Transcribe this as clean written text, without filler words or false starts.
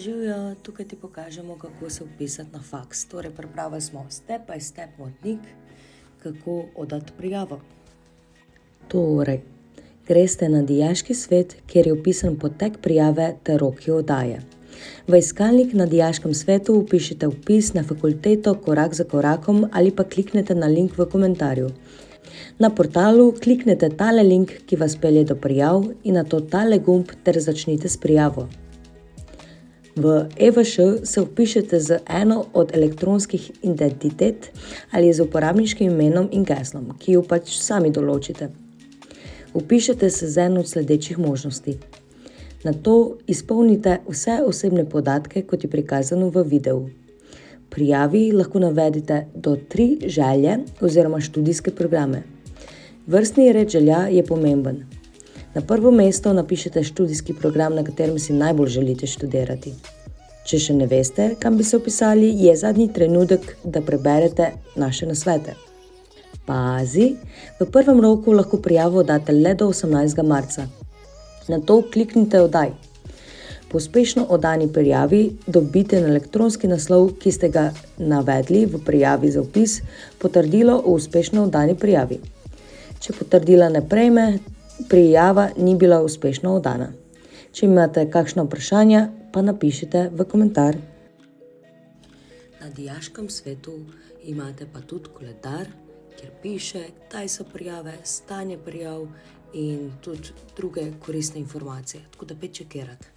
Živijo, tukaj ti pokažemo, kako se vpisati na faks. Torej, pripravili smo step by step vodnik, kako oddati prijavo. Torej, greste na Dijaški svet, kjer je vpisan potek prijave ter roki oddaje. V iskalnik na Dijaškem svetu vpišite vpis na fakulteto korak za korakom ali pa kliknete na link v komentarju. Na portalu kliknete tale link, ki vas pelje do prijav, in nato tale gumb ter začnite s prijavo. V EVŠ se vpišete z eno od elektronskih identitet ali z uporabniškim imenom in geslom, ki jo pač sami določite. Vpišete se z eno od sledečih možnosti. Nato izpolnite vse osebne podatke, kot je prikazano v videu. Prijavi lahko navedite do 3 želje oziroma študijske programe. Vrstni red želja je pomemben. Na prvo mesto napišete študijski program, na katerem si najbolj želite študirati. Če še ne veste, kam bi se vpisali, je zadnji trenutek, da preberete naše nasvete. Pazi, v prvem roku lahko prijavo date le do 18. marca. Nato kliknite oddaj. Po uspešno oddani prijavi dobite na elektronski naslov, ki ste ga navedli v prijavi za vpis, potrdilo o uspešno oddani prijavi. Če potrdila ne prejme, prijava ni bila uspešno oddana. Če imate kakšno vprašanje, pa napišite v komentar. Na Dijaškem svetu imate pa tudi koledar, kjer piše, kdaj so prijave, stanje prijav in tudi druge koristne informacije. Tako da pet čekirati.